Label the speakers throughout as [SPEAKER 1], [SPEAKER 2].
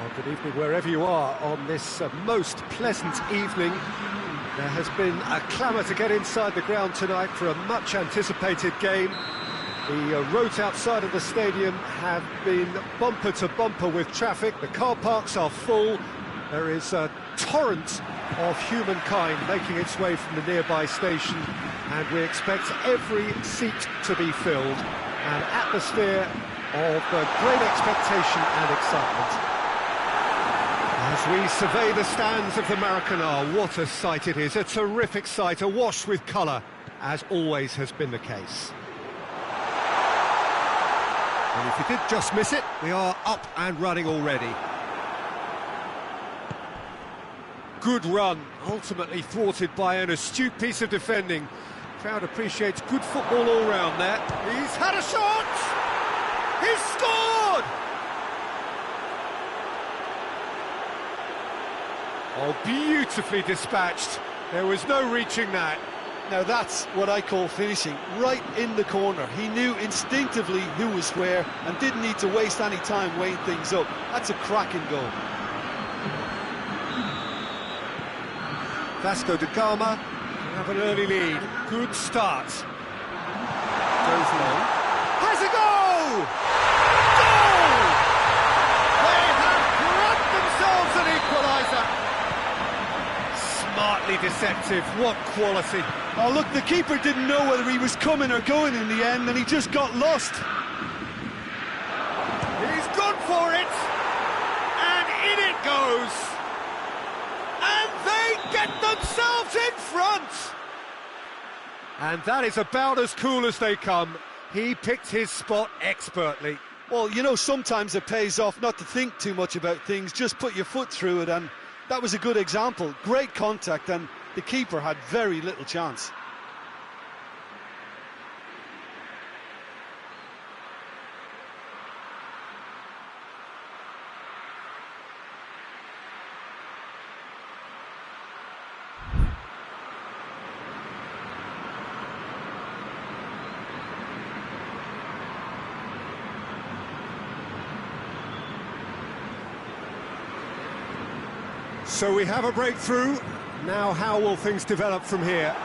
[SPEAKER 1] Well, good evening wherever you are on this most pleasant evening. There has been a clamour to get inside the ground tonight for a much-anticipated game. The roads outside of the stadium have been bumper to bumper with traffic. The car parks are full. There is a torrent of humankind making its way from the nearby station, and we expect every seat to be filled. An atmosphere of great expectation and excitement. As we survey the stands of the Maracanã, what a sight it is. A terrific sight, awash with colour, as always has been the case. And if you did just miss it, we are up and running already. Good run, ultimately thwarted by an astute piece of defending. Crowd appreciates good football all round there. He's had a shot! He's scored! Oh, beautifully dispatched. There was no reaching that.
[SPEAKER 2] Now that's what I call finishing, right in the corner. He knew instinctively who was where and didn't need to waste any time weighing things up. That's a cracking goal.
[SPEAKER 1] Vasco da Gama have an early lead. Good start. Goes long. Has a goal! Goal! They have grabbed themselves an equaliser. Smartly deceptive, what quality.
[SPEAKER 2] Oh look, the keeper didn't know whether he was coming or going in the end, and he just got lost.
[SPEAKER 1] He's gone for it, and in it goes. And they get themselves in front. And that is about as cool as they come. He picked his spot expertly.
[SPEAKER 2] Well, you know, sometimes it pays off not to think too much about things, just put your foot through it, and that was a good example. Great contact, and the keeper had very little chance.
[SPEAKER 1] So we have a breakthrough. Now how will things develop from here?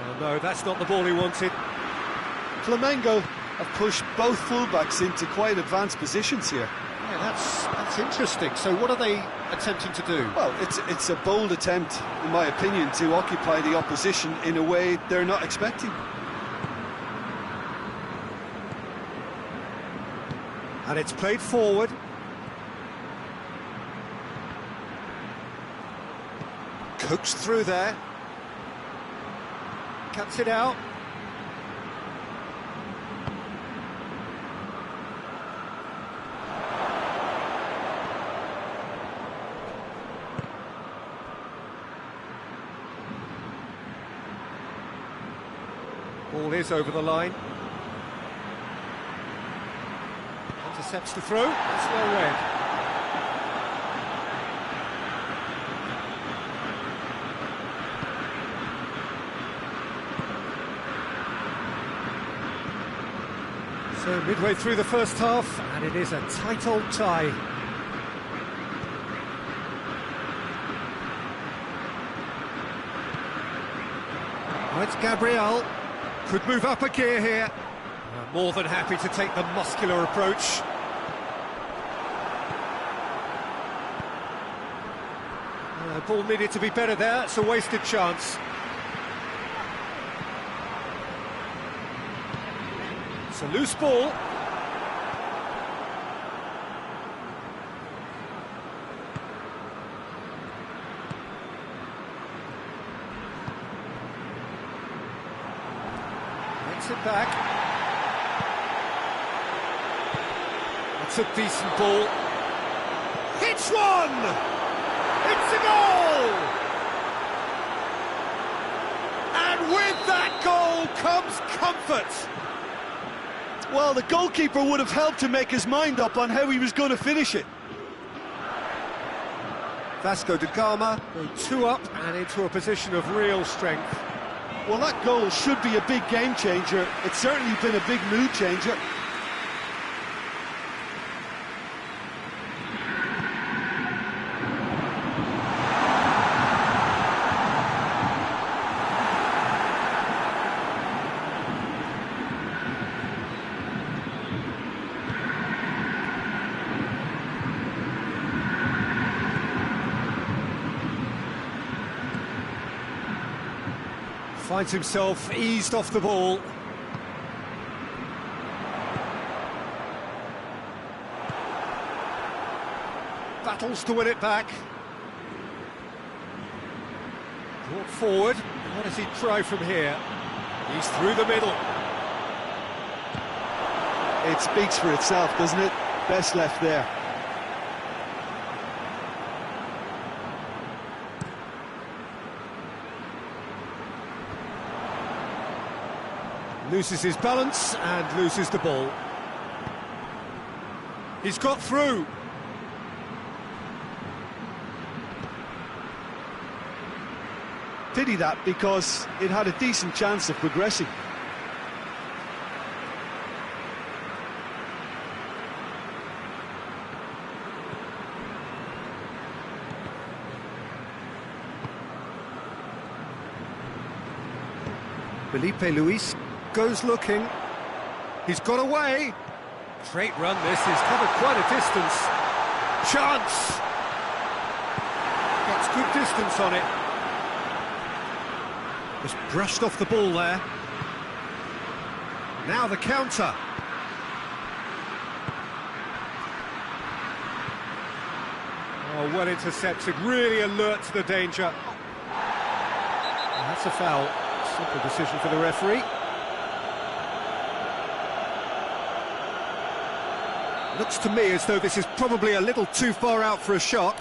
[SPEAKER 1] Oh no, that's not the ball he wanted.
[SPEAKER 2] Flamengo have pushed both fullbacks into quite advanced positions here.
[SPEAKER 1] Yeah, that's interesting. So what are they attempting to do?
[SPEAKER 2] Well, it's a bold attempt, in my opinion, to occupy the opposition in a way they're not expecting.
[SPEAKER 1] And it's played forward. Coaxed through there. Cuts it out. Ball is over the line. Intercepts the throw, it's well read. So midway through the first half, and it is a tight old tie. Oh, it's Gabriel, could move up a gear here. More than happy to take the muscular approach. Ball needed to be better there, it's a wasted chance. It's a loose ball. Makes it back. That's a decent ball. Hits one! It's a goal! And with that goal comes comfort.
[SPEAKER 2] Well, the goalkeeper would have helped to make his mind up on how he was going to finish it.
[SPEAKER 1] Vasco da Gama go two up and into a position of real strength.
[SPEAKER 2] Well, that goal should be a big game changer. It's certainly been a big mood changer.
[SPEAKER 1] Finds himself eased off the ball. Battles to win it back. Brought forward. What does he try from here? He's through the middle.
[SPEAKER 2] It speaks for itself, doesn't it? Best left there.
[SPEAKER 1] Loses his balance and loses the ball. He's got through.
[SPEAKER 2] Pity that, because it had a decent chance of progressing.
[SPEAKER 1] Felipe Luis goes looking. He's got away. Great run this, he's covered quite a distance. Chance! Gets good distance on it. Just brushed off the ball there. Now the counter. Oh, well intercepted, really alert to the danger. That's a foul. Simple decision for the referee. Looks to me as though this is probably a little too far out for a shot.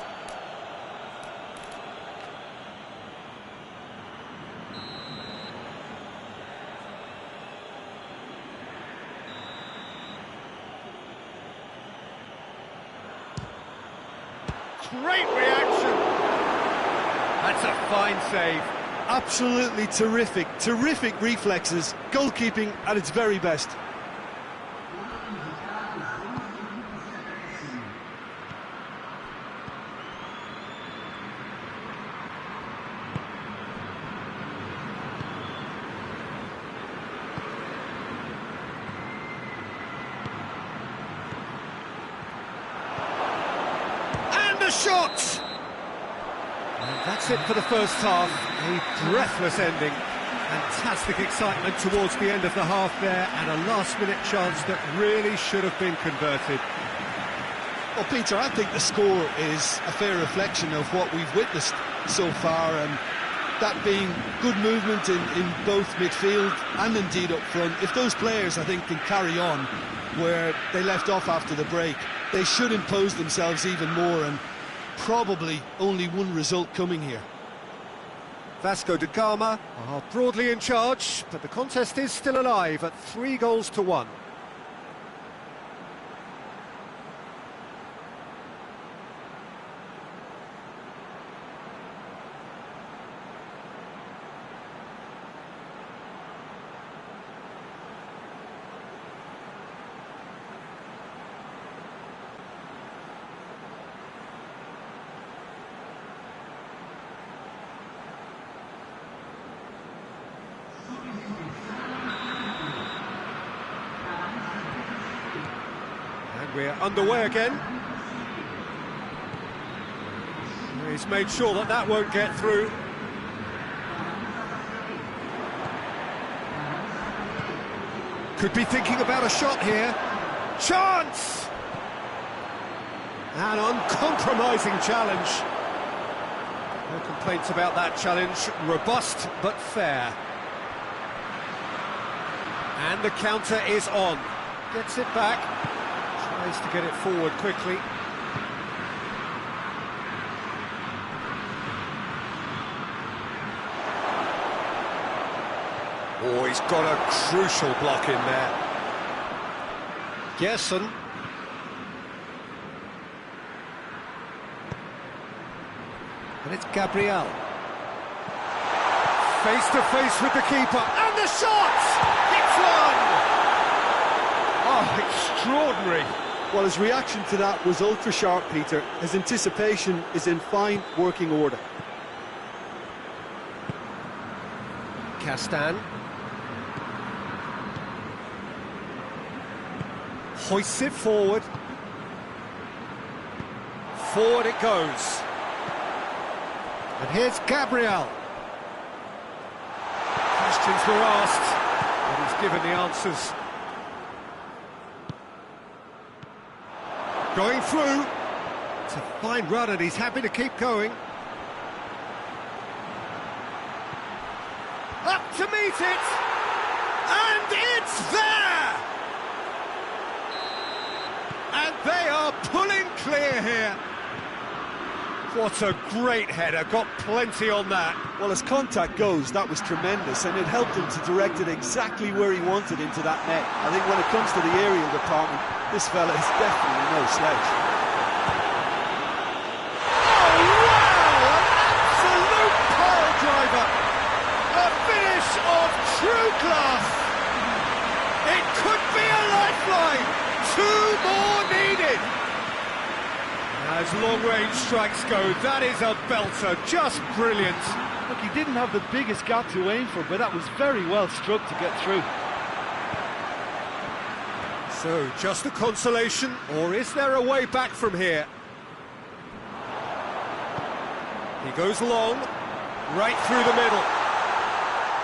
[SPEAKER 1] Great reaction! That's a fine save.
[SPEAKER 2] Absolutely terrific, terrific reflexes. Goalkeeping at its very best.
[SPEAKER 1] A shot! And that's it for the first half. A breathless ending. Fantastic excitement towards the end of the half there, and a last-minute chance that really should have been converted.
[SPEAKER 2] Well, Peter, I think the score is a fair reflection of what we've witnessed so far, and that being good movement in both midfield and indeed up front. If those players, I think, can carry on where they left off after the break, they should impose themselves even more, and probably only one result coming here.
[SPEAKER 1] Vasco da Gama are broadly in charge, but the contest is still alive at 3-1. We're underway again. He's made sure that that won't get through. Could be thinking about a shot here. Chance! An uncompromising challenge. No complaints about that challenge. Robust but fair. And the counter is on. Gets it back. Tries to get it forward quickly. Oh, he's got a crucial block in there. Gerson. And it's Gabriel. Face to face with the keeper, and the shot! It's one! Oh, extraordinary.
[SPEAKER 2] Well, his reaction to that was ultra-sharp, Peter. His anticipation is in fine working order.
[SPEAKER 1] Castan. Hoists it forward. Forward it goes. And here's Gabriel. Questions were asked, and he's given the answers. Going through. It's a fine run, and he's happy to keep going. Up to meet it, and it's there! And they are pulling clear here. What a great header, got plenty on that.
[SPEAKER 2] Well, as contact goes, that was tremendous, and it helped him to direct it exactly where he wanted into that net. I think when it comes to the aerial department, this fella is definitely no slouch.
[SPEAKER 1] Oh, wow! An absolute pile driver! A finish of true class! It could be a lifeline! 2 more needed! As long-range strikes go, that is a belter, just brilliant.
[SPEAKER 3] Look, he didn't have the biggest gap to aim for, but that was very well struck to get through.
[SPEAKER 1] So, just a consolation, or is there a way back from here? He goes long, right through the middle.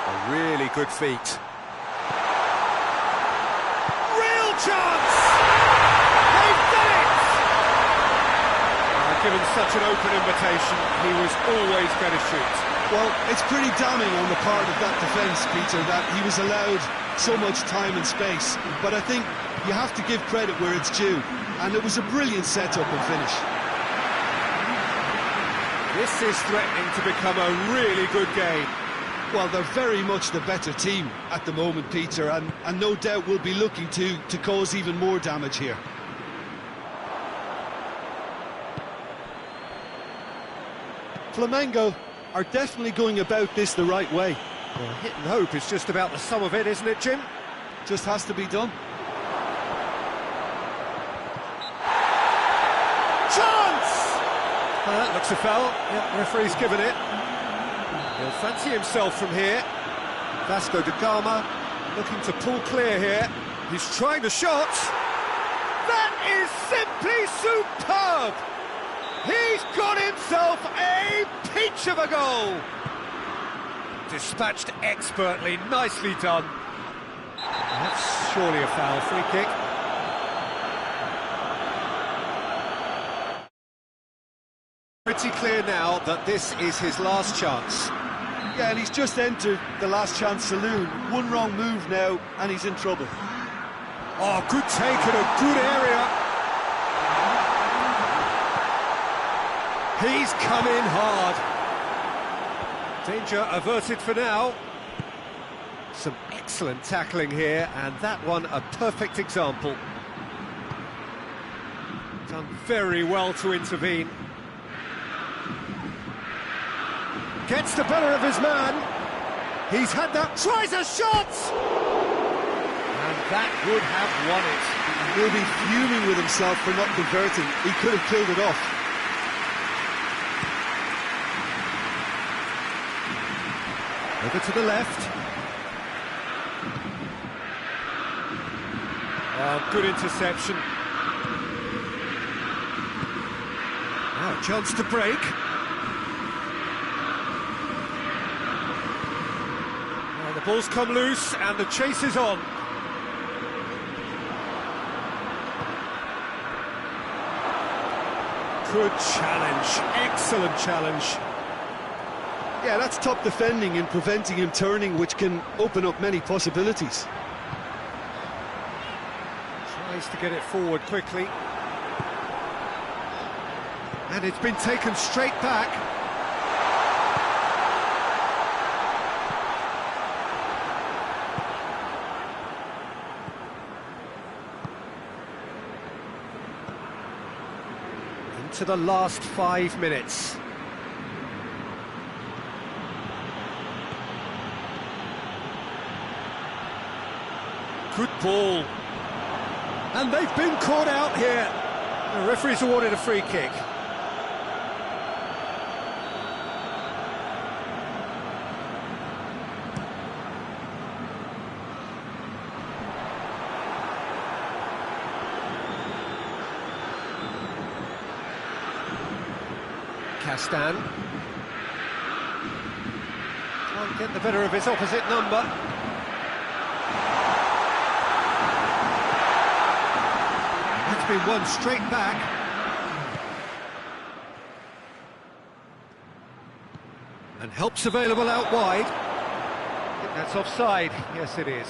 [SPEAKER 1] A really good feat. Real chance! They've done it! Given such an open invitation, he was always going to shoot.
[SPEAKER 2] Well, it's pretty damning on the part of that defence, Peter, that he was allowed so much time and space. But I think you have to give credit where it's due, and it was a brilliant setup and finish.
[SPEAKER 1] This is threatening to become a really good game.
[SPEAKER 2] Well, they're very much the better team at the moment, Peter, and no doubt will be looking to cause even more damage here. Flamengo are definitely going about this the right way.
[SPEAKER 1] Well, hit and hope is just about the sum of it, isn't it, Jim?
[SPEAKER 2] Just has to be done.
[SPEAKER 1] Chance! That looks a foul. Yeah, referee's given it. He'll fancy himself from here. Vasco da Gama looking to pull clear here. He's trying the shot. That is simply superb! He's got himself a peach of a goal! Dispatched expertly, nicely done. That's surely a foul, free kick. Pretty clear now that this is his last chance.
[SPEAKER 2] Yeah, and he's just entered the last chance saloon. One wrong move now, and he's in trouble.
[SPEAKER 1] Oh, good take in a good area. He's come in hard. Danger averted for now. Some excellent tackling here, and that one a perfect example. Done very well to intervene. Gets the better of his man. He's had that, tries a shot! And that would have won it.
[SPEAKER 2] He'll be fuming with himself for not converting. He could have killed it off.
[SPEAKER 1] Over to the left. Oh, good interception. Now a chance to break. Now the ball's come loose and the chase is on. Good challenge, excellent challenge.
[SPEAKER 2] Yeah, that's top defending and preventing him turning, which can open up many possibilities.
[SPEAKER 1] Tries to get it forward quickly. And it's been taken straight back. Into the last 5 minutes. Good ball. And they've been caught out here. The referee's awarded a free kick. Castan. Can't get the better of his opposite number. That's been won straight back. And help's available out wide. I think that's offside. Yes, it is.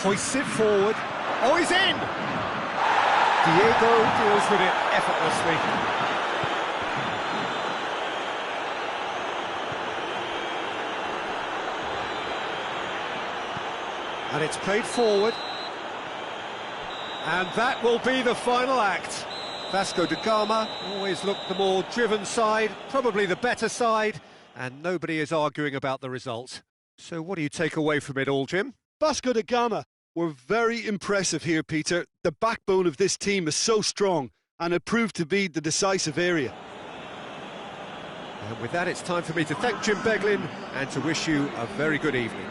[SPEAKER 1] Hoists it forward. Oh, he's in! Diego deals with it effortlessly. And it's played forward. And that will be the final act. Vasco da Gama always looked the more driven side, probably the better side, and nobody is arguing about the result. So what do you take away from it all, Jim?
[SPEAKER 2] Vasco da Gama were very impressive here, Peter. The backbone of this team is so strong, and it proved to be the decisive area.
[SPEAKER 1] And with that, it's time for me to thank Jim Beglin and to wish you a very good evening.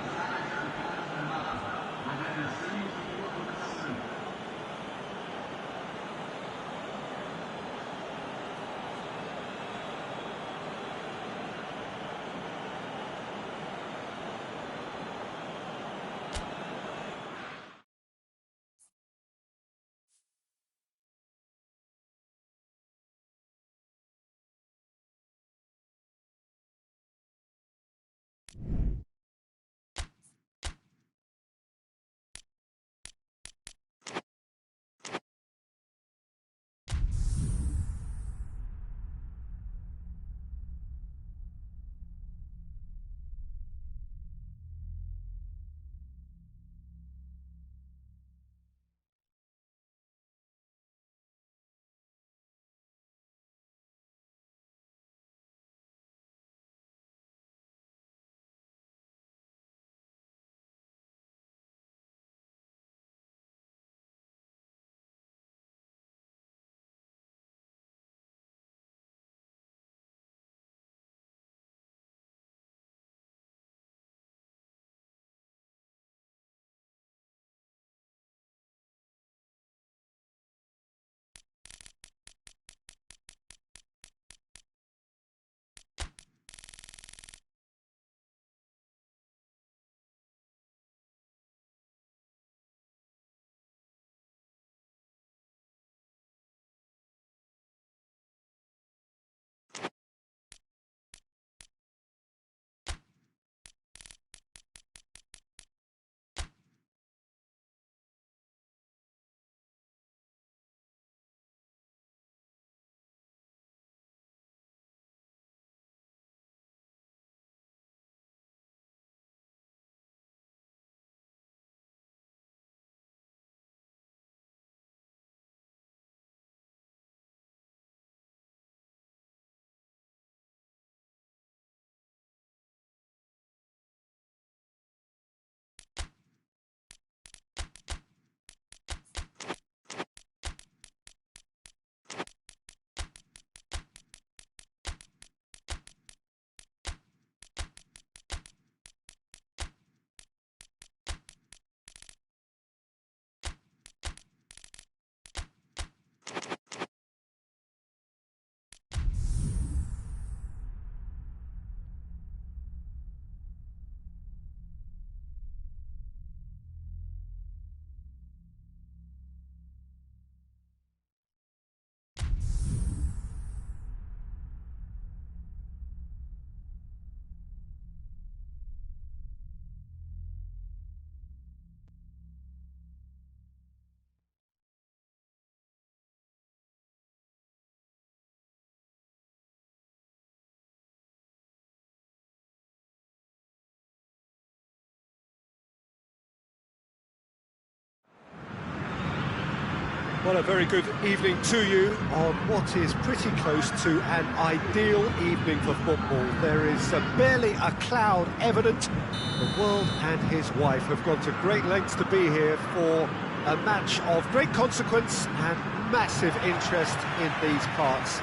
[SPEAKER 1] Well, a very good evening to you on what is pretty close to an ideal evening for football. There is barely a cloud evident. The world and his wife have gone to great lengths to be here for a match of great consequence and massive interest in these parts.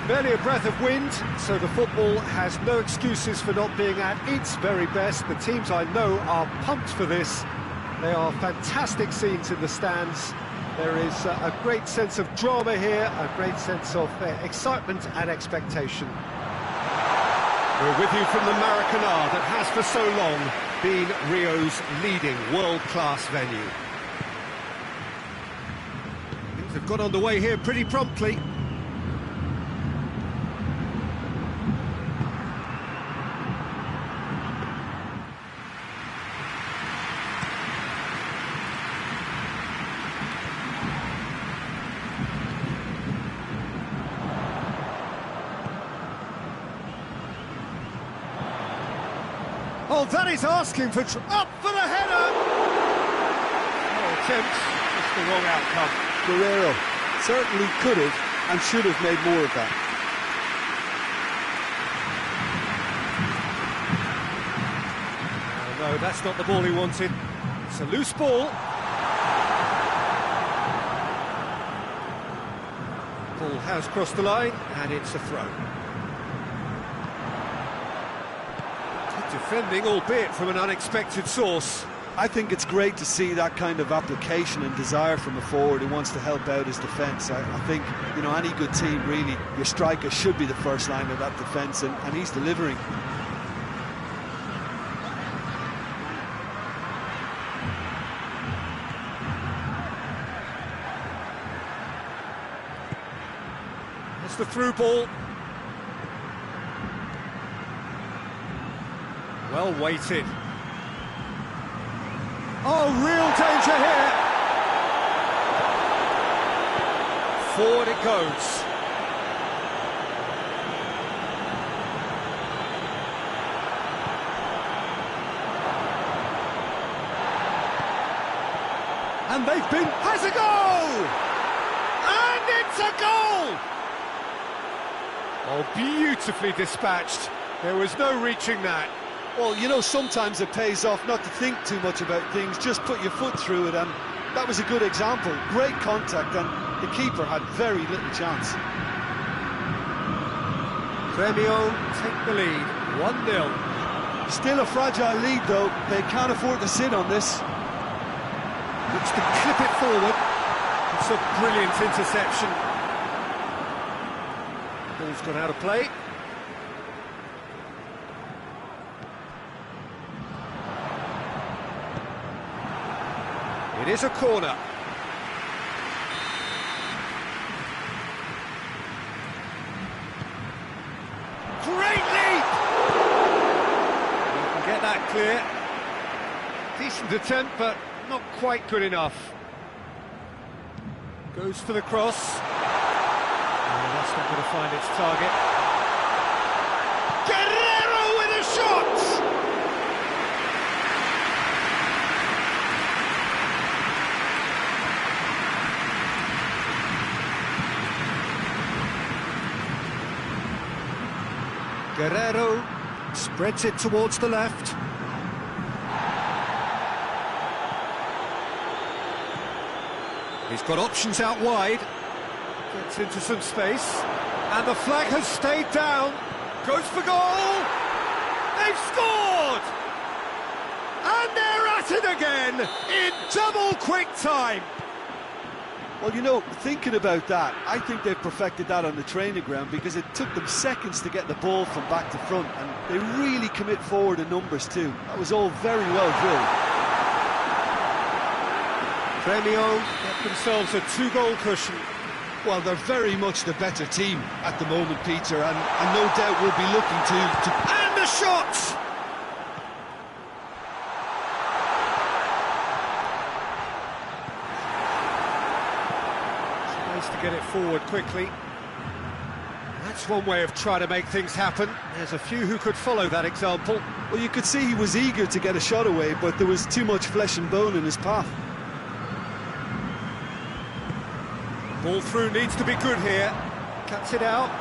[SPEAKER 1] Barely a breath of wind, so the football has no excuses for not being at its very best. The teams I know are pumped for this. They are fantastic scenes in the stands. There is a great sense of drama here, a great sense of excitement and expectation. We're with you from the Maracanã that has for so long been Rio's leading world-class venue. Things have got underway here pretty promptly. Oh, that is asking for... up for the header!
[SPEAKER 3] No attempt, just the wrong outcome.
[SPEAKER 2] Guerrero certainly could have and should have made more of that.
[SPEAKER 1] Oh, no, that's not the ball he wanted. It's a loose ball. Ball has crossed the line, and it's a throw. Defending, albeit from an unexpected source.
[SPEAKER 2] I think it's great to see that kind of application and desire from a forward who wants to help out his defence. I think, you know, any good team, really, your striker should be the first line of that defence, and he's delivering.
[SPEAKER 1] That's the through ball. Well weighted. Oh, real danger here. Forward it goes. And they've been... has a goal! And it's a goal! Oh, beautifully dispatched. There was no reaching that.
[SPEAKER 2] Well, you know, sometimes it pays off not to think too much about things, just put your foot through it, and that was a good example. Great contact, and the keeper had very little chance.
[SPEAKER 1] Flamengo take the lead, 1-0.
[SPEAKER 2] Still a fragile lead, though. They can't afford to sit on this.
[SPEAKER 1] Looks to clip it forward. It's a brilliant interception. Ball's gone out of play. It is a corner. Great leap! You can get that clear. Decent attempt, but not quite good enough. Goes for the cross. Oh, that's not going to find its target. Guerrero with a shot! Guerrero spreads it towards the left. He's got options out wide. Gets into some space. And the flag has stayed down. Goes for goal. They've scored! And they're at it again in double quick time.
[SPEAKER 2] Well, you know, thinking about that, I think they've perfected that on the training ground, because it took them seconds to get the ball from back to front, and they really commit forward in numbers too. That was all very well drilled.
[SPEAKER 1] Flamengo get themselves a 2-goal cushion.
[SPEAKER 2] Well, they're very much the better team at the moment, Peter, and no doubt will be looking to...
[SPEAKER 1] And the shot! To get it forward quickly. That's one way of trying to make things happen. There's a few who could follow that example.
[SPEAKER 2] Well, you could see he was eager to get a shot away, but there was too much flesh and bone in his path.
[SPEAKER 1] Ball through needs to be good here. Cuts it out.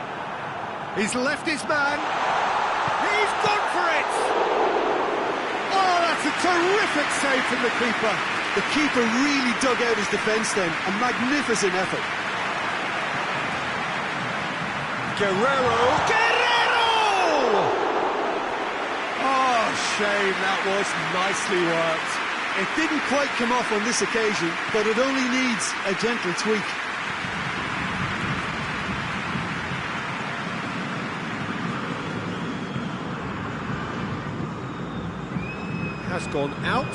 [SPEAKER 1] He's left his man. He's gone for it! Oh, that's a terrific save from the keeper.
[SPEAKER 2] The keeper really dug out his defence then. A magnificent effort.
[SPEAKER 1] Guerrero! Oh, shame, that was nicely worked.
[SPEAKER 2] It didn't quite come off on this occasion, but it only needs a gentle tweak.
[SPEAKER 1] Has gone out.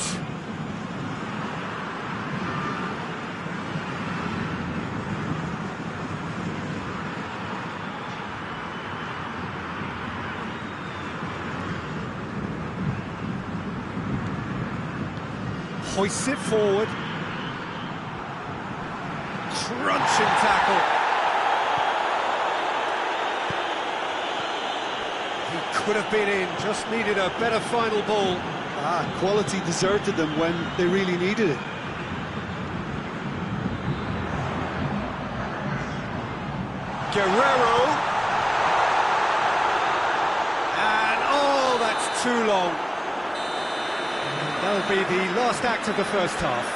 [SPEAKER 1] Hoists it forward. Crunching tackle. He could have been in, just needed a better final ball.
[SPEAKER 2] Quality deserted them when they really needed it.
[SPEAKER 1] Guerrero. And, oh, that's too long. That'll be the last act of the first half.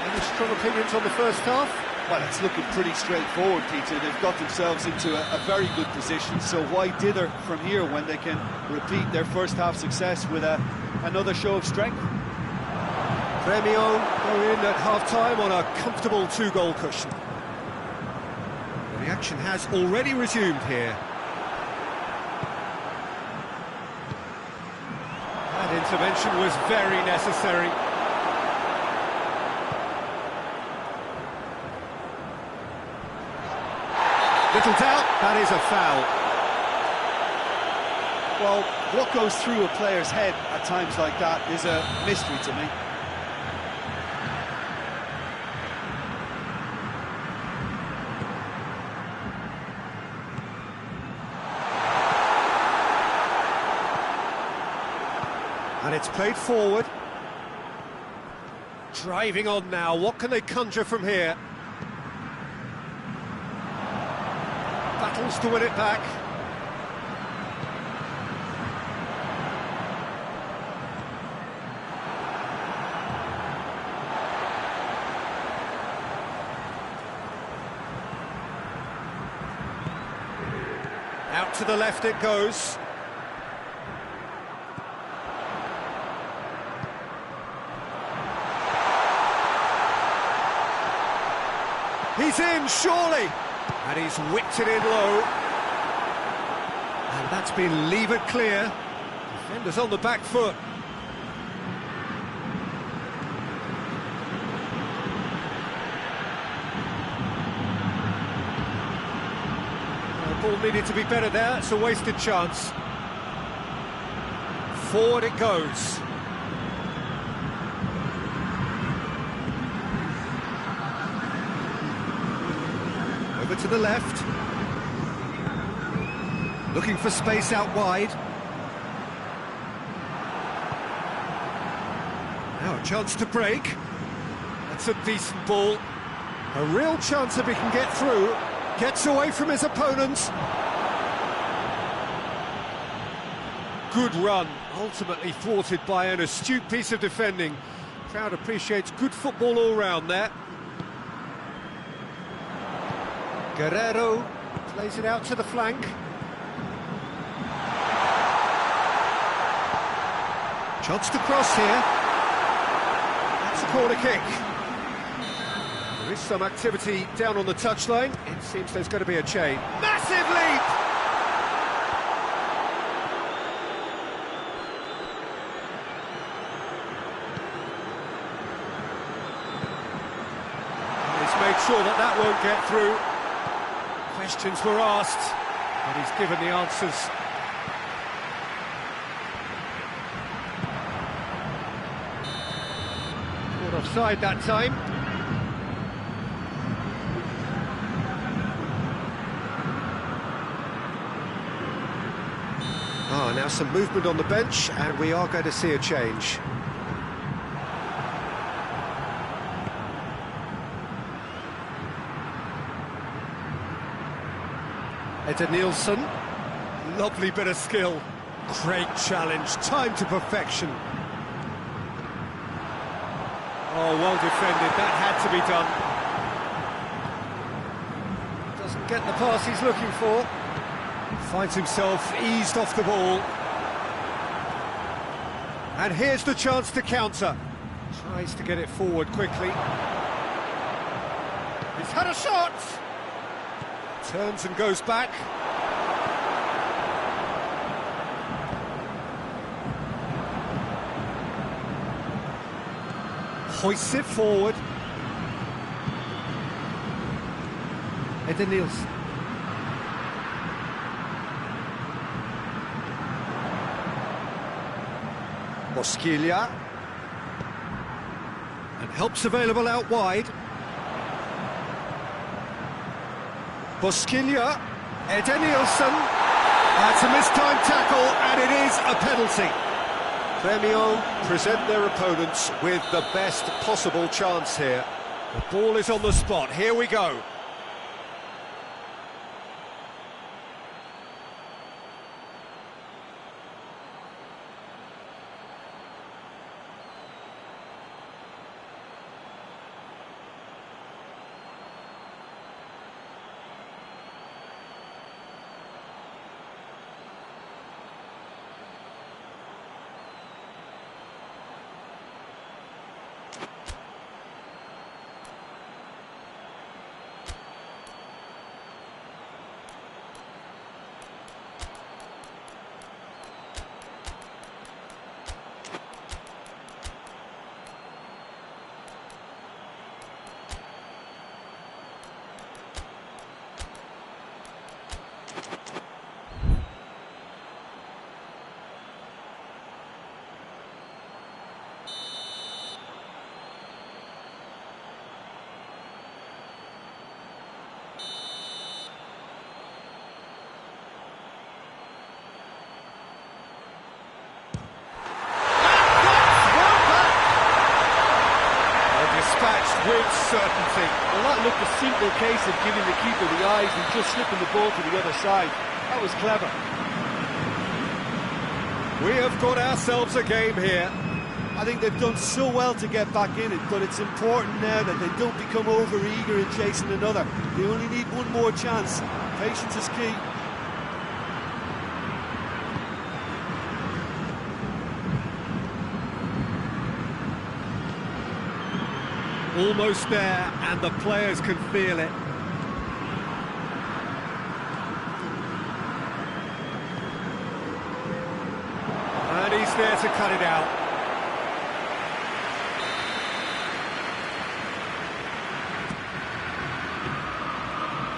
[SPEAKER 1] Any strong opinions on the first half?
[SPEAKER 2] Well, it's looking pretty straightforward, Peter. They've got themselves into a very good position, so why dither from here when they can repeat their first half success with another show of strength?
[SPEAKER 1] Flamengo go in at half-time on a comfortable 2-goal cushion. The action has already resumed here. That intervention was very necessary. Little doubt, that is a foul.
[SPEAKER 2] Well, what goes through a player's head at times like that is a mystery to me.
[SPEAKER 1] And it's played forward. Driving on now, what can they conjure from here? Battles to win it back. Out to the left it goes. He's in, surely! And he's whipped it in low. And that's been levered clear. Defenders on the back foot. The ball needed to be better there, it's a wasted chance. Forward it goes. Over to the left. Looking for space out wide. Now a chance to break. That's a decent ball. A real chance if he can get through. Gets away from his opponents. Good run, ultimately thwarted by an astute piece of defending. Crowd appreciates good football all round there. Guerrero plays it out to the flank. Chance to cross here. That's a corner kick. There is some activity down on the touchline. It seems there's going to be a chain. Massive leap! He's made sure that that won't get through. Questions were asked, but he's given the answers. Caught offside that time. Now some movement on the bench, and we are going to see a change. Nielsen, lovely bit of skill. Great challenge, time to perfection. Oh, well defended, that had to be done. Doesn't get the pass he's looking for. Finds himself eased off the ball. And here's the chance to counter. Tries to get it forward quickly. He's had a shot! Turns and goes back. Hoists it forward. Nielsen. Bosquilla. And help's available out wide. Bosquilla. Nielsen. That's a mistimed tackle, and it is a penalty. Flamengo present their opponents with the best possible chance here. The ball is on the spot, here we go. With certainty.
[SPEAKER 3] Well, that looked a simple case of giving the keeper the eyes and just slipping the ball to the other side. That was clever.
[SPEAKER 1] We have got ourselves a game here.
[SPEAKER 2] I think they've done so well to get back in it, but it's important now that they don't become over-eager in chasing another. They only need one more chance. Patience is key.
[SPEAKER 1] Almost there, and the players can feel it. And he's there to cut it out.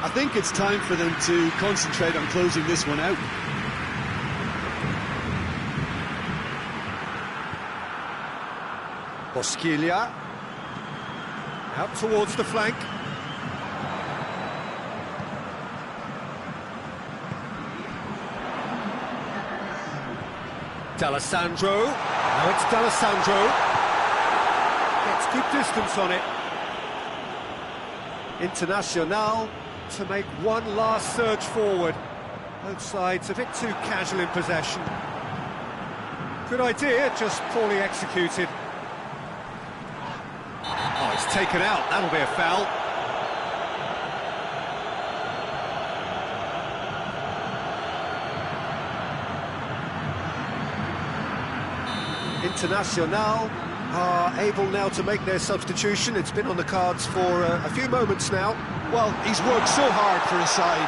[SPEAKER 2] I think it's time for them to concentrate on closing this one out.
[SPEAKER 1] Bosquilla. Out towards the flank. D'Alessandro. Now it's D'Alessandro. Gets good distance on it. Internacional to make one last surge forward. Both sides a bit too casual in possession. Good idea, just poorly executed. Oh, it's taken out, that'll be a foul. Internacional are able now to make their substitution. It's been on the cards for a few moments now.
[SPEAKER 2] Well, he's worked so hard for his side,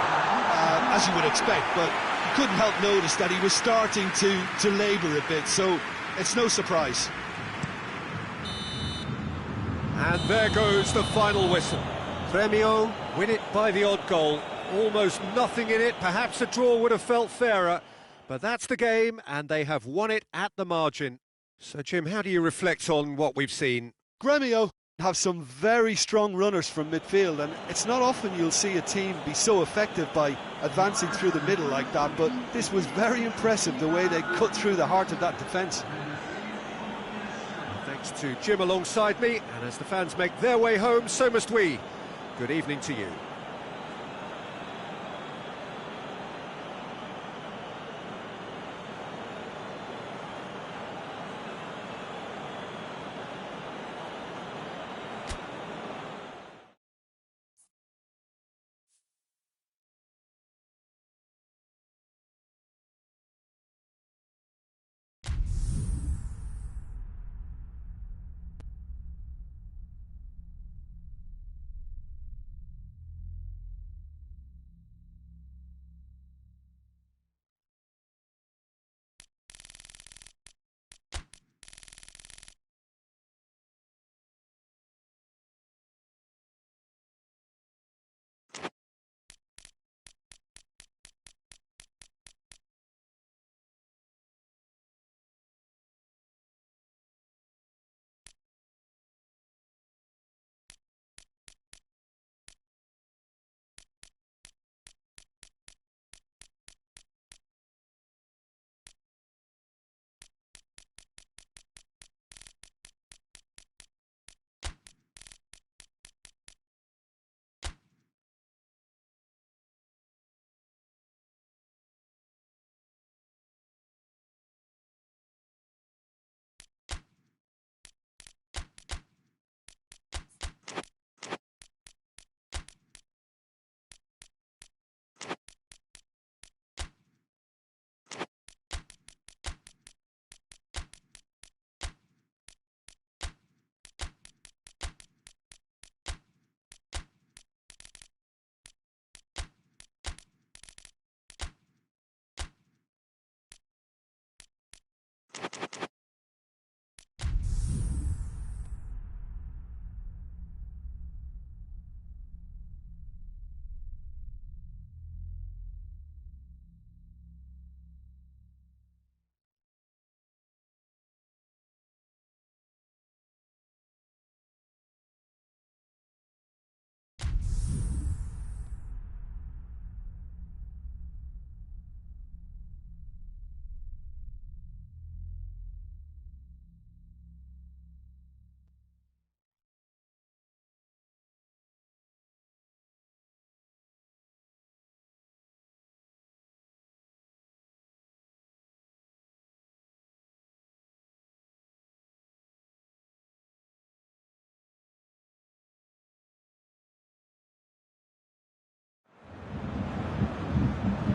[SPEAKER 2] as you would expect, but you couldn't help notice that he was starting to labour a bit, so it's no surprise.
[SPEAKER 1] And there goes the final whistle. Flamengo win it by the odd goal. Almost nothing in it. Perhaps a draw would have felt fairer. But that's the game, and they have won it at the margin. So, Jim, how do you reflect on what we've seen?
[SPEAKER 2] Gremio have some very strong runners from midfield, and it's not often you'll see a team be so effective by advancing through the middle like that, but this was very impressive, the way they cut through the heart of that defence.
[SPEAKER 1] Thanks to Jim alongside me, and as the fans make their way home, so must we. Good evening to you.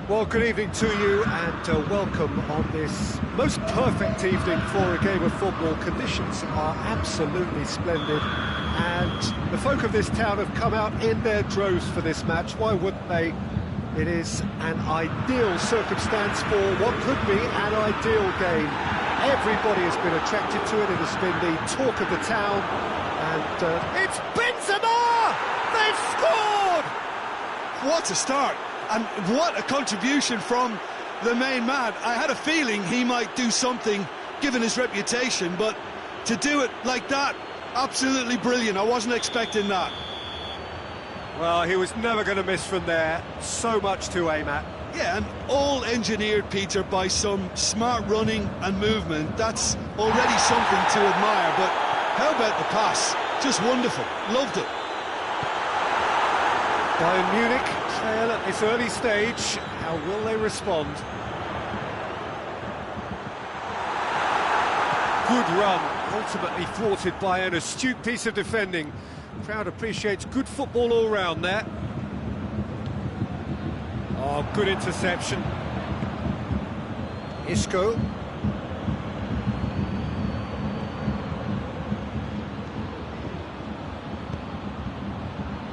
[SPEAKER 1] Well, good evening to you and welcome on this most perfect evening for a game of football. Conditions are absolutely splendid and the folk of this town have come out in their droves for this match. Why wouldn't they? It is an ideal circumstance for what could be an ideal game. Everybody has been attracted to it. It has been the talk of the town and it's Benzema! They've scored!
[SPEAKER 2] What a start! And what a contribution from the main man. I had a feeling he might do something, given his reputation, but to do it like that, absolutely brilliant. I wasn't expecting that.
[SPEAKER 1] Well, he was never going to miss from there. So much to aim at.
[SPEAKER 2] Yeah, and all engineered, Peter, by some smart running and movement. That's already something to admire, but how about the pass? Just wonderful. Loved it.
[SPEAKER 1] Bayern Munich trail at this early stage. How will they respond? Good run, ultimately thwarted by an astute piece of defending. Crowd appreciates good football all round there. Oh, good interception. Isco.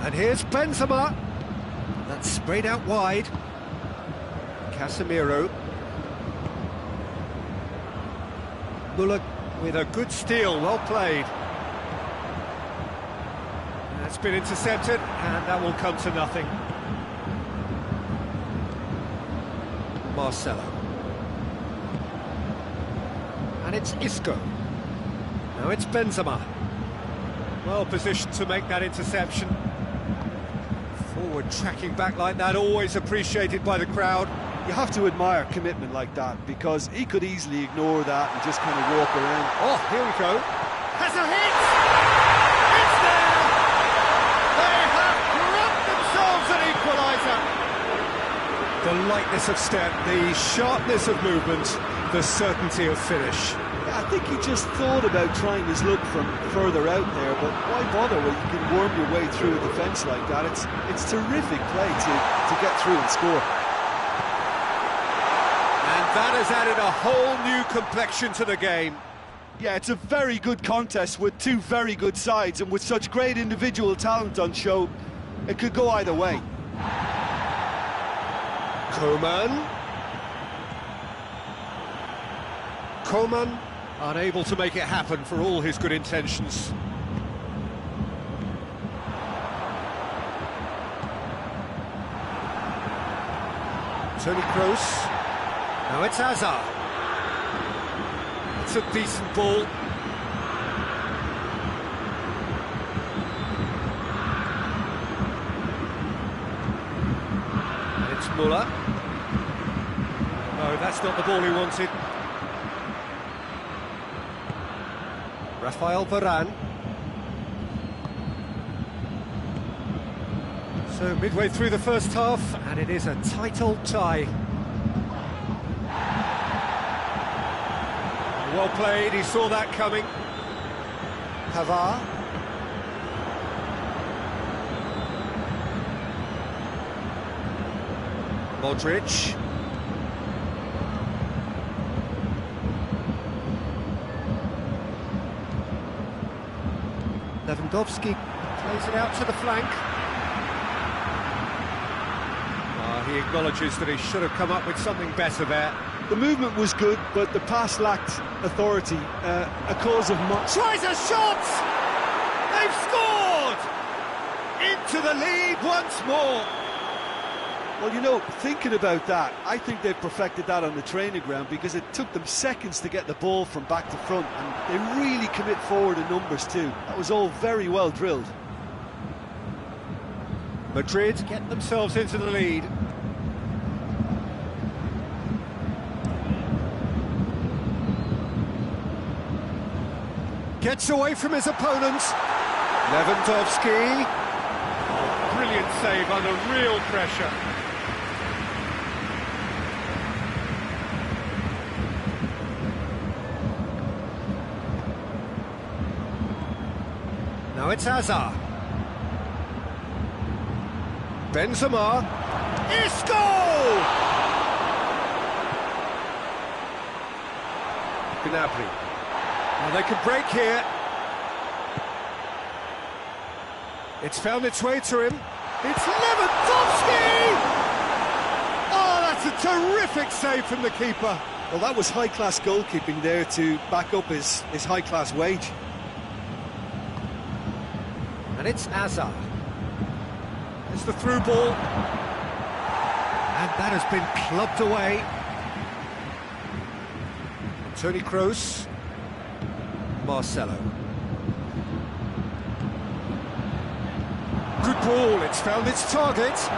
[SPEAKER 1] And here's Benzema. That's sprayed out wide. Casemiro. Muller with a good steal, well played. That's been intercepted, and that will come to nothing. Marcelo. And it's Isco. Now it's Benzema. Well positioned to make that interception. Forward tracking back like that, always appreciated by the crowd.
[SPEAKER 2] You have to admire commitment like that, because he could easily ignore that and just kind of walk around.
[SPEAKER 1] Oh, here we go. Has a hit! It's there! They have grabbed themselves an equaliser! The lightness of step, the sharpness of movement, the certainty of finish.
[SPEAKER 2] I think he just thought about trying his luck from further out there, but why bother when you can worm your way through a defence like that? It's terrific play to get through and score.
[SPEAKER 1] And that has added a whole new complexion to the game.
[SPEAKER 2] Yeah, it's a very good contest with two very good sides, and with such great individual talent on show, it could go either way.
[SPEAKER 1] Coman unable to make it happen for all his good intentions. Toni Kroos. Now it's Hazard. It's a decent ball. And it's Muller. No, that's not the ball he wanted. Rafael Varane. So midway through the first half, and it is a tight old tie. Well played, he saw that coming. Pavard. Modric. Lewandowski plays it out to the flank. He acknowledges that he should have come up with something better there.
[SPEAKER 2] The movement was good, but the pass lacked authority. A cause of
[SPEAKER 1] tries a shot! They've scored! Into the lead once more.
[SPEAKER 2] Well, you know, thinking about that, I think they've perfected that on the training ground, because it took them seconds to get the ball from back to front, and they really commit forward in numbers too. That was all very well drilled.
[SPEAKER 1] Madrid get themselves into the lead. Gets away from his opponent. Lewandowski. Oh, brilliant save under real pressure. Now it's Hazard. Benzema. Isco! Gnabry. Well, they can break here. It's found its way to him. It's Lewandowski! Oh, that's a terrific save from the keeper.
[SPEAKER 2] Well, that was high-class goalkeeping there to back up his high-class wage.
[SPEAKER 1] And it's Azar. It's the through ball. And that has been clubbed away. Toni Kroos. Marcelo. Good ball, it's found its target.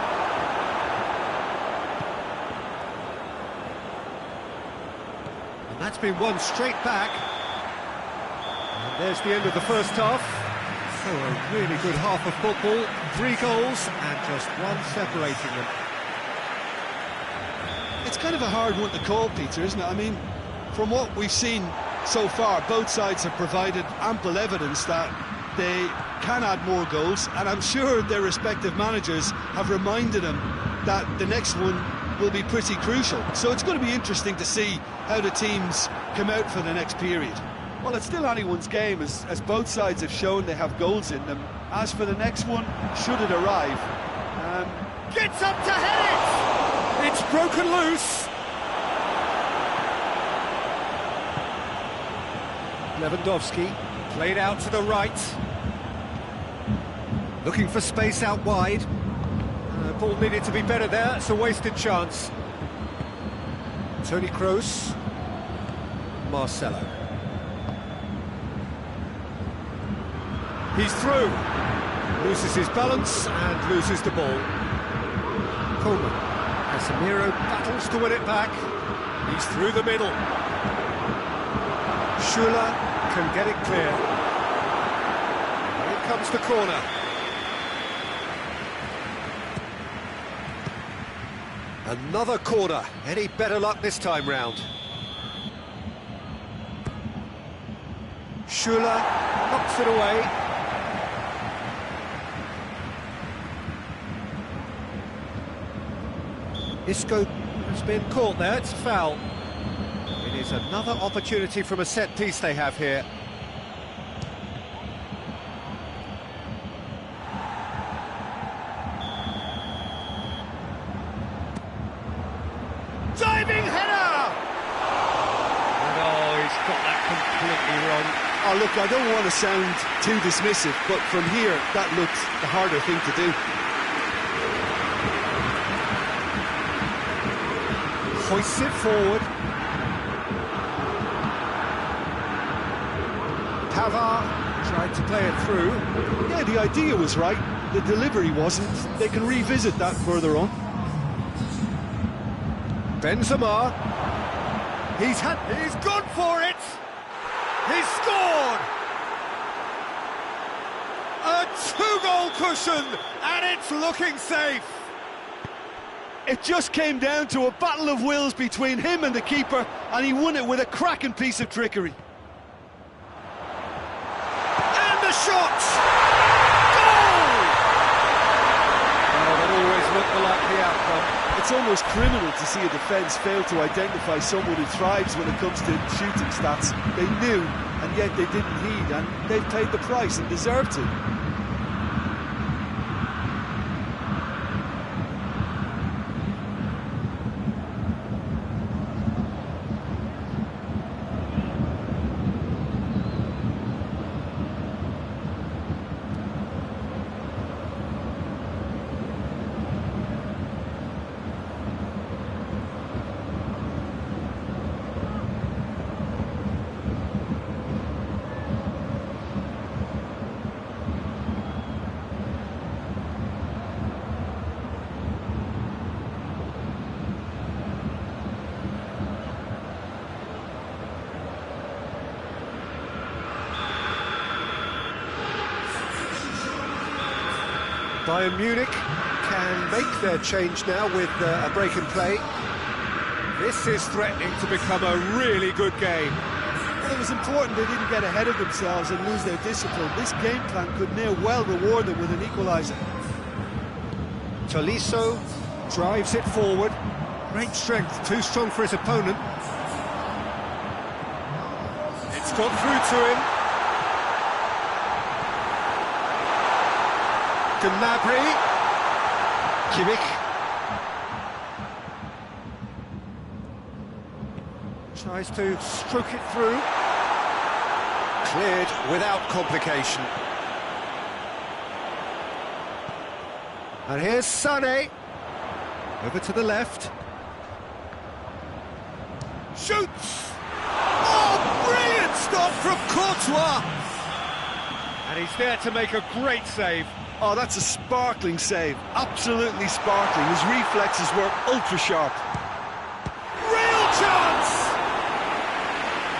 [SPEAKER 1] And that's been won straight back. And there's the end of the first half. So a really good half of football. 3 goals and just one separating them.
[SPEAKER 2] It's kind of a hard one to call, Peter, isn't it? I mean, from what we've seen so far, both sides have provided ample evidence that they can add more goals, and I'm sure their respective managers have reminded them that the next one will be pretty crucial. So it's going to be interesting to see how the teams come out for the next period.
[SPEAKER 3] Well, it's still anyone's game, as both sides have shown they have goals in them. As for the next one, should it arrive...
[SPEAKER 1] Gets up to head it! It's broken loose! Lewandowski, played out to the right. Looking for space out wide. Ball needed to be better there, it's a wasted chance. Toni Kroos. Marcelo. He's through. Loses his balance and loses the ball. Coleman. Casemiro battles to win it back. He's through the middle. Schuler can get it clear. Here comes the corner. Another corner. Any better luck this time round? Schuler knocks it away. Isco has been caught there, it's a foul. It is another opportunity from a set piece they have here. Diving header! And oh, he's got that completely wrong.
[SPEAKER 2] Oh, look, I don't want to sound too dismissive, but from here, that looked the harder thing to do.
[SPEAKER 1] Hoists it forward. Pavard tried to play it through.
[SPEAKER 2] Yeah, the idea was right, the delivery wasn't. They can revisit that further on.
[SPEAKER 1] Benzema. He's gone for it. He's scored. A 2-goal cushion, and it's looking safe.
[SPEAKER 2] It just came down to a battle of wills between him and the keeper, and he won it with a cracking piece of trickery.
[SPEAKER 1] And the shot! Goal!
[SPEAKER 3] Oh, that always looked the likely outcome.
[SPEAKER 2] It's almost criminal to see a defence fail to identify someone who thrives when it comes to shooting stats. They knew, and yet they didn't heed, and they've paid the price and deserved to.
[SPEAKER 1] Bayern Munich can make their change now with a break in play. This is threatening to become a really good game.
[SPEAKER 2] Well, it was important they didn't get ahead of themselves and lose their discipline. This game plan could now well reward them with an equaliser.
[SPEAKER 1] Tolisso drives it forward. Great strength, too strong for his opponent. It's got through to him. Gnabry. Kimmich. Tries to stroke it through. Cleared without complication. And here's Sané. Over to the left. Shoots! Oh, brilliant stop from Courtois! And he's there to make a great save.
[SPEAKER 3] Oh, that's a sparkling save. Absolutely sparkling. His reflexes were ultra sharp.
[SPEAKER 1] Real chance!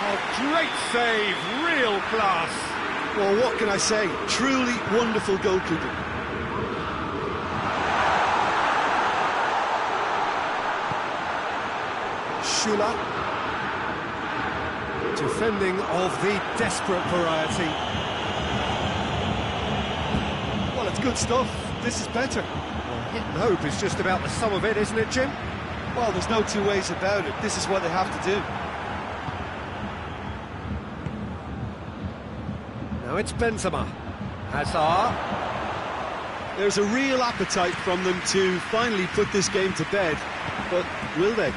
[SPEAKER 1] Oh, great save, real class.
[SPEAKER 3] Well, what can I say? Truly wonderful goalkeeping.
[SPEAKER 1] Schüller. Defending of the desperate variety.
[SPEAKER 3] Well, it's good stuff. This is better.
[SPEAKER 1] Well, hit and hope is just about the sum of it, isn't it, Jim?
[SPEAKER 3] Well, there's no two ways about it. This is what they have to do.
[SPEAKER 1] Now it's Benzema. Hazard.
[SPEAKER 3] There's a real appetite from them to finally put this game to bed, but will they?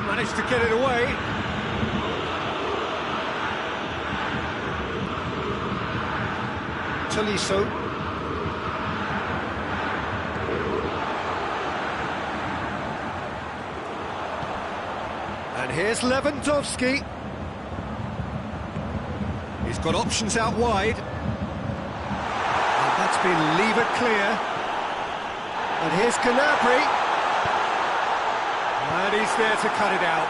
[SPEAKER 1] Managed to get it away. Tolisso. And here's Lewandowski. He's got options out wide. And that's been levered clear. And here's Gnabry. And he's there to cut it out.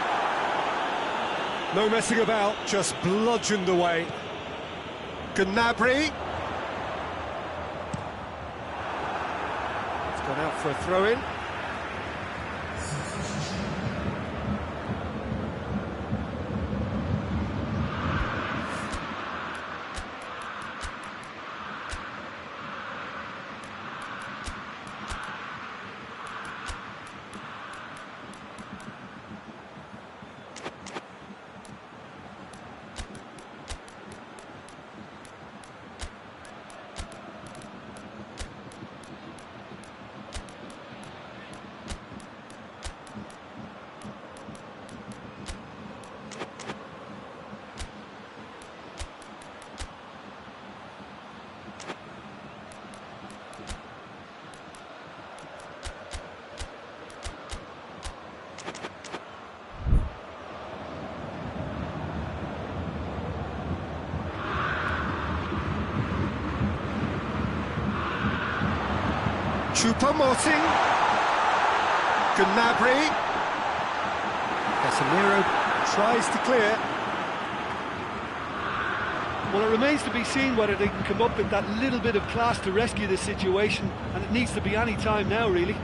[SPEAKER 1] No messing about, just bludgeoned away. Gnabry. It's gone out for a throw-in. Choupo-Moting. Gnabry. Casemiro tries to clear.
[SPEAKER 3] Well, it remains to be seen whether they can come up with that little bit of class to rescue this situation, and it needs to be any time now, really.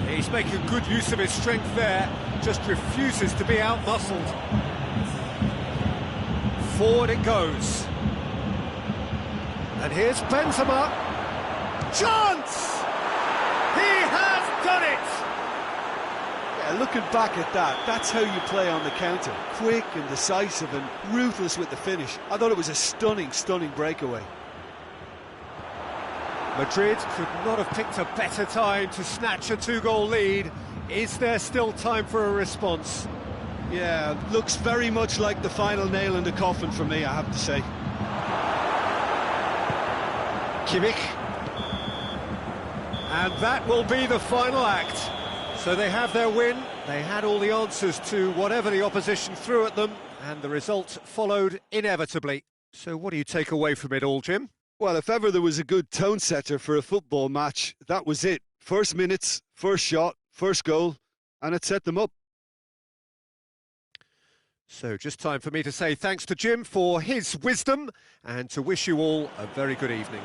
[SPEAKER 1] He's making good use of his strength there, just refuses to be out-muscled. Forward it goes. And here's Benzema. Chance! He has done it!
[SPEAKER 3] Yeah, looking back at that, that's how you play on the counter. Quick and decisive and ruthless with the finish. I thought it was a stunning, stunning breakaway.
[SPEAKER 1] Madrid could not have picked a better time to snatch a two-goal lead. Is there still time for a response?
[SPEAKER 3] Yeah, looks very much like the final nail in the coffin for me, I have to say.
[SPEAKER 1] Kimmich. And that will be the final act. So they have their win. They had all the answers to whatever the opposition threw at them, and the result followed inevitably. So what do you take away from it all, Jim?
[SPEAKER 3] Well, if ever there was a good tone setter for a football match, that was it. First minutes, first shot, first goal, and it set them up.
[SPEAKER 1] So just time for me to say thanks to Jim for his wisdom and to wish you all a very good evening.